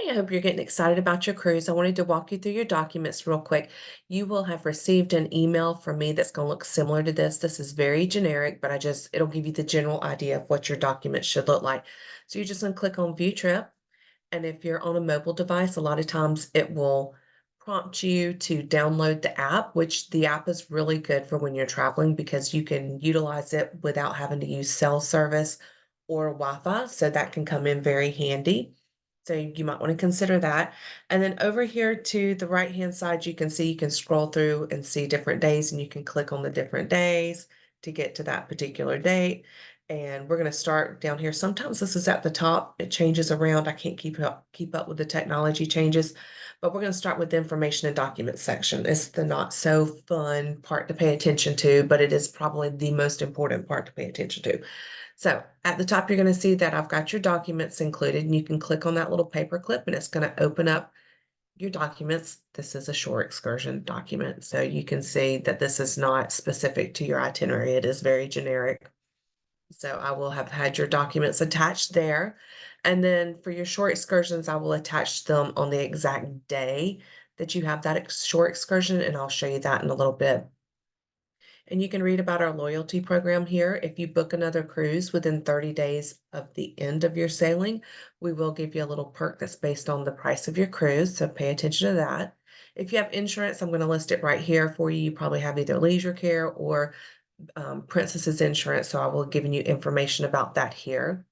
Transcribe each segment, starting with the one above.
Hi, I hope you're getting excited about your cruise. I wanted to walk you through your documents real quick. You will have received an email from me that's going to look similar to this. This is very generic, but it'll give you the general idea of what your documents should look like. So you're just going to click on View Trip. And if you're on a mobile device, a lot of times it will prompt you to download the app, which the app is really good for when you're traveling because you can utilize it without having to use cell service or Wi-Fi. So that can come in very handy. So you might want to consider that. And then over here to the right-hand side, you can see you can scroll through and see different days, and you can click on the different days to get to that particular date. And we're going to start down here. Sometimes this is at the top. It changes around. I can't keep up with the technology changes, but we're going to start with the information and documents section. It's the not so fun part to pay attention to, but it is probably the most important part to pay attention to. So at the top, you're going to see that I've got your documents included, and you can click on that little paper clip and it's going to open up your documents. This is a shore excursion document. So you can see that this is not specific to your itinerary. It is very generic. So I will have had your documents attached there. And then for your short excursions, I will attach them on the exact day that you have that short excursion, and I'll show you that in a little bit. And you can read about our loyalty program here. If you book another cruise within 30 days of the end of your sailing, we will give you a little perk that's based on the price of your cruise. So pay attention to that. If you have insurance, I'm going to list it right here for you. You probably have either leisure care or Princess's insurance. So I will give you information about that here.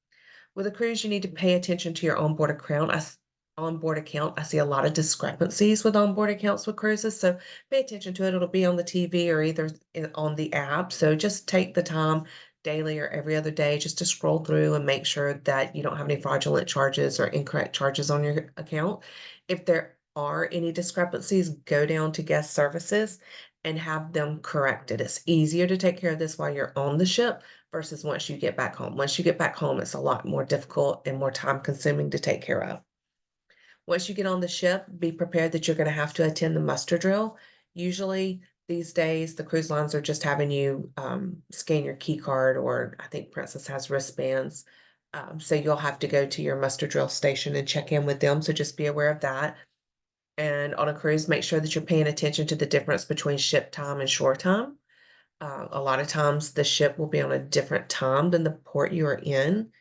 With a cruise, you need to pay attention to your onboard account. I see a lot of discrepancies with onboard accounts with cruises, so pay attention to it. It'll be on the TV or either on the app. So just take the time daily or every other day just to scroll through and make sure that you don't have any fraudulent charges or incorrect charges on your account. If there are any discrepancies, go down to guest services and have them corrected. It's easier to take care of this while you're on the ship versus once you get back home. Once you get back home, it's a lot more difficult and more time consuming to take care of. Once you get on the ship, be prepared that you're going to have to attend the muster drill. Usually these days, the cruise lines are just having you scan your key card, or I think Princess has wristbands. So you'll have to go to your muster drill station and check in with them. So just be aware of that. And on a cruise, make sure that you're paying attention to the difference between ship time and shore time. A lot of times the ship will be on a different time than the port you are in.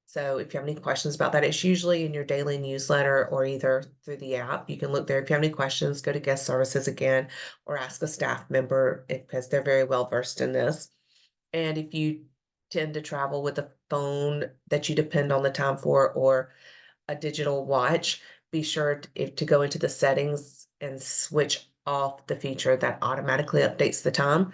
So if you have any questions about that, it's usually in your daily newsletter or either through the app. You can look there. If you have any questions, go to guest services again or ask a staff member because they're very well versed in this. And if you tend to travel with a phone that you depend on the time for or a digital watch, be sure to go into the settings and switch off the feature that automatically updates the time.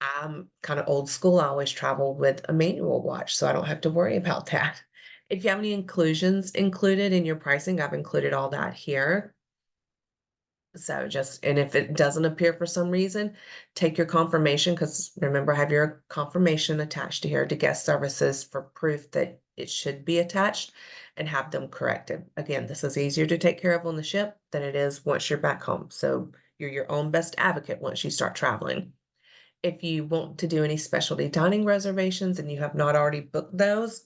I'm kind of old school. I always travel with a manual watch, so I don't have to worry about that. If you have any inclusions included in your pricing, I've included all that here. So and if it doesn't appear for some reason, take your confirmation, because remember, have your confirmation attached to here to guest services for proof that it should be attached and have them corrected. Again, this is easier to take care of on the ship than it is once you're back home. So you're your own best advocate once you start traveling. If you want to do any specialty dining reservations and you have not already booked those,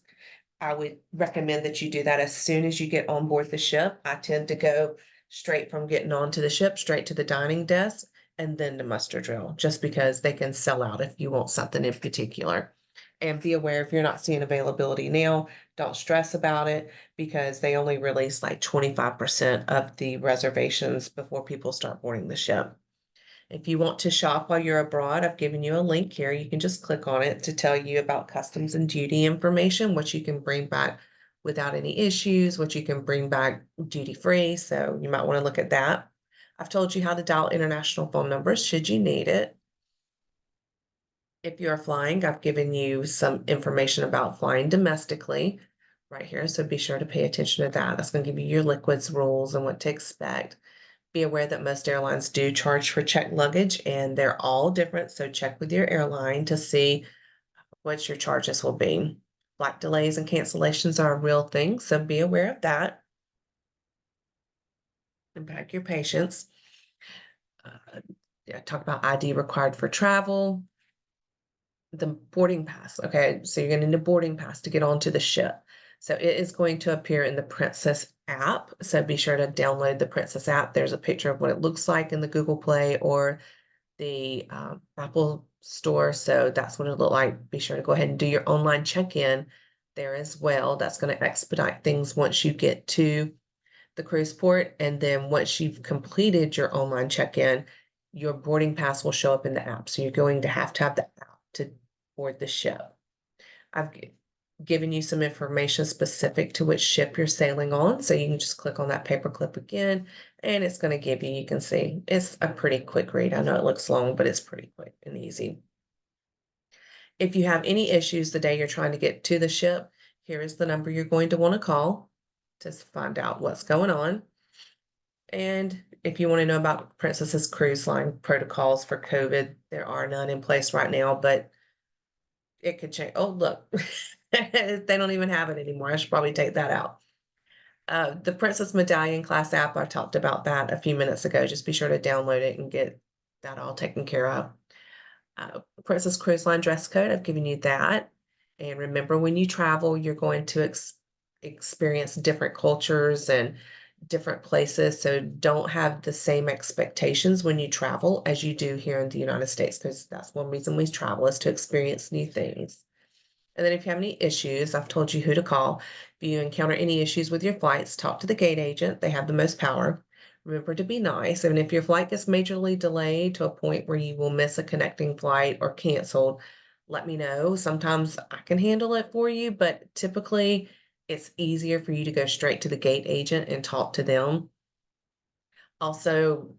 I would recommend that you do that as soon as you get on board the ship. I tend to go straight from getting onto the ship, straight to the dining desk, and then the muster drill, just because they can sell out if you want something in particular. And be aware, if you're not seeing availability now, don't stress about it because they only release like 25% of the reservations before people start boarding the ship. If you want to shop while you're abroad, I've given you a link here. You can just click on it to tell you about customs and duty information, what you can bring back without any issues, what you can bring back duty free. So you might want to look at that. I've told you how to dial international phone numbers should you need it. If you're flying, I've given you some information about flying domestically right here. So be sure to pay attention to that. That's going to give you your liquids rules and what to expect. Be aware that most airlines do charge for checked luggage, and they're all different. So check with your airline to see what your charges will be. Flight delays and cancellations are a real thing, so be aware of that. Impact your patience. Yeah, talk about ID required for travel. The boarding pass. Okay, so you're going to need a boarding pass to get onto the ship. So it is going to appear in the Princess app. So be sure to download the Princess app. There's a picture of what it looks like in the Google Play or the Apple Store. So that's what it look like. Be sure to go ahead and do your online check-in there as well. That's going to expedite things once you get to the cruise port. And then once you've completed your online check-in, your boarding pass will show up in the app. So you're going to have the app to board the ship. I've given you some information specific to which ship you're sailing on. So you can just click on that paperclip again, and it's going to give you, you can see, it's a pretty quick read. I know it looks long, but it's pretty quick and easy. If you have any issues the day you're trying to get to the ship, here is the number you're going to want to call to find out what's going on. And if you want to know about Princess's Cruise Line protocols for COVID, there are none in place right now, but it could change. Oh, look, they don't even have it anymore. I should probably take that out. The Princess Medallion class app, I talked about that a few minutes ago. Just be sure to download it and get that all taken care of. Princess Cruise Line dress code, I've given you that. And remember, when you travel, you're going to experience different cultures and different places. So don't have the same expectations when you travel as you do here in the United States, because that's one reason we travel is to experience new things. And then if you have any issues, I've told you who to call. If you encounter any issues with your flights, talk to the gate agent. They have the most power. Remember to be nice. And if your flight gets majorly delayed to a point where you will miss a connecting flight or canceled, let me know. Sometimes I can handle it for you, but typically it's easier for you to go straight to the gate agent and talk to them. Also,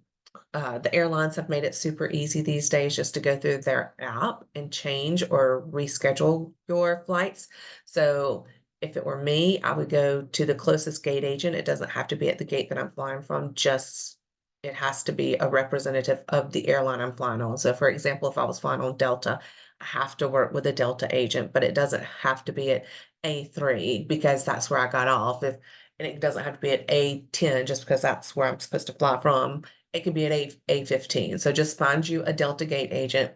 the airlines have made it super easy these days just to go through their app and change or reschedule your flights. So if it were me, I would go to the closest gate agent. It doesn't have to be at the gate that I'm flying from, just it has to be a representative of the airline I'm flying on. So for example, if I was flying on Delta, I have to work with a Delta agent, but it doesn't have to be at A3 because that's where I got off. If and it doesn't have to be at A10 just because that's where I'm supposed to fly from. It could be at A15. So just find you a Delta Gate agent.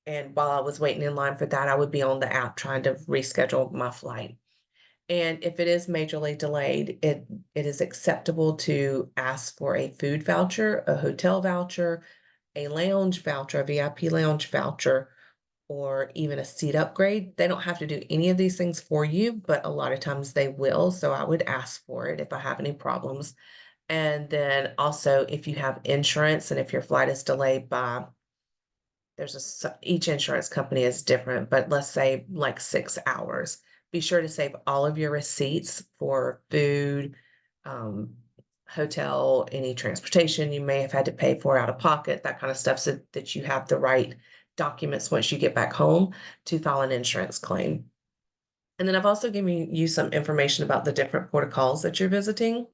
And while I was waiting in line for that, I would be on the app trying to reschedule my flight. And if it is majorly delayed, it is acceptable to ask for a food voucher, a hotel voucher, a lounge voucher, a VIP lounge voucher, or even a seat upgrade. They don't have to do any of these things for you, but a lot of times they will. So I would ask for it if I have any problems. And then also, if you have insurance and if your flight is delayed by, each insurance company is different, but let's say like 6 hours, be sure to save all of your receipts for food, um, hotel, any transportation you may have had to pay for out of pocket, that kind of stuff, so that you have the right documents once you get back home to file an insurance claim. And then I've also given you some information about the different protocols that you're visiting.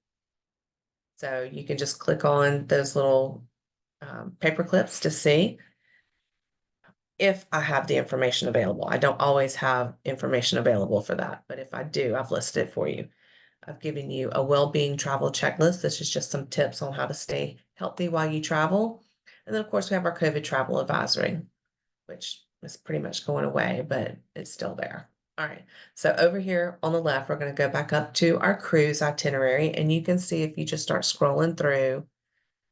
So you can just click on those little paper clips to see if I have the information available. I don't always have information available for that, but if I do, I've listed it for you. I've given you a well-being travel checklist. This is just some tips on how to stay healthy while you travel. And then, of course, we have our COVID travel advisory, which is pretty much going away, but it's still there. All right, so over here on the left, we're going to go back up to our cruise itinerary, and you can see if you just start scrolling through,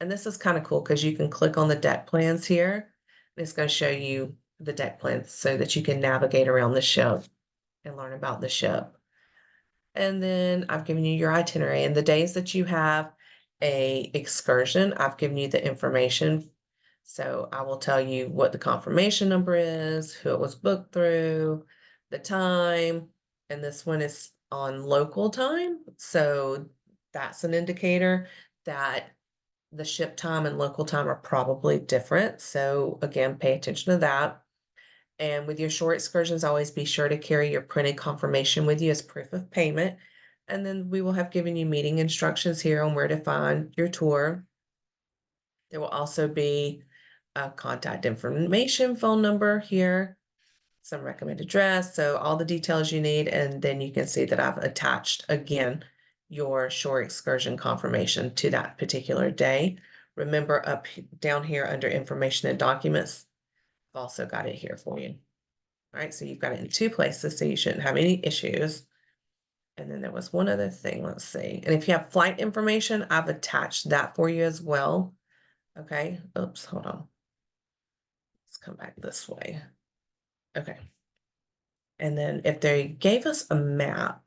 and this is kind of cool because you can click on the deck plans here, and it's going to show you the deck plans so that you can navigate around the ship and learn about the ship. And then I've given you your itinerary and the days that you have a excursion, I've given you the information. So I will tell you what the confirmation number is, who it was booked through, the time, and this one is on local time. So that's an indicator that the ship time and local time are probably different. So again, pay attention to that. And with your short excursions, always be sure to carry your printed confirmation with you as proof of payment. And then we will have given you meeting instructions here on where to find your tour. There will also be a contact information, phone number here, some recommended address, so all the details you need. And then you can see that I've attached again your short excursion confirmation to that particular day. Remember down here under information and documents, I've also got it here for you. All right, so you've got it in two places, so you shouldn't have any issues. And then there was one other thing, let's see. And if you have flight information, I've attached that for you as well. Okay, oops, hold on. Let's come back this way. Okay. And then if they gave us a map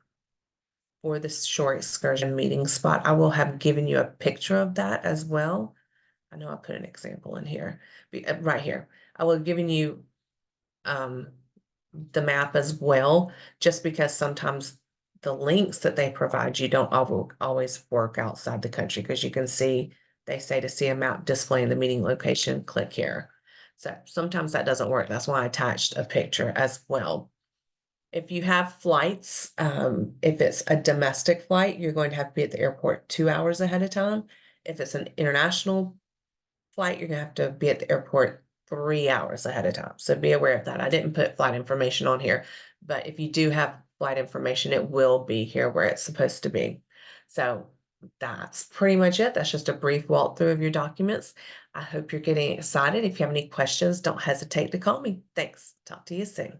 for this shore excursion meeting spot, I will have given you a picture of that as well. I know I put an example in here, right here. I will have given you um, the map as well, just because sometimes the links that they provide you don't always work outside the country, because you can see, they say to see a map displaying the meeting location, click here. So sometimes that doesn't work. That's why I attached a picture as well. If you have flights, if it's a domestic flight, you're going to have to be at the airport 2 hours ahead of time. If it's an international flight, you're gonna have to be at the airport 3 hours ahead of time. So be aware of that. I didn't put flight information on here, but if you do have flight information, it will be here where it's supposed to be. So that's pretty much it. That's just a brief walkthrough of your documents. I hope you're getting excited. If you have any questions, don't hesitate to call me. Thanks. Talk to you soon.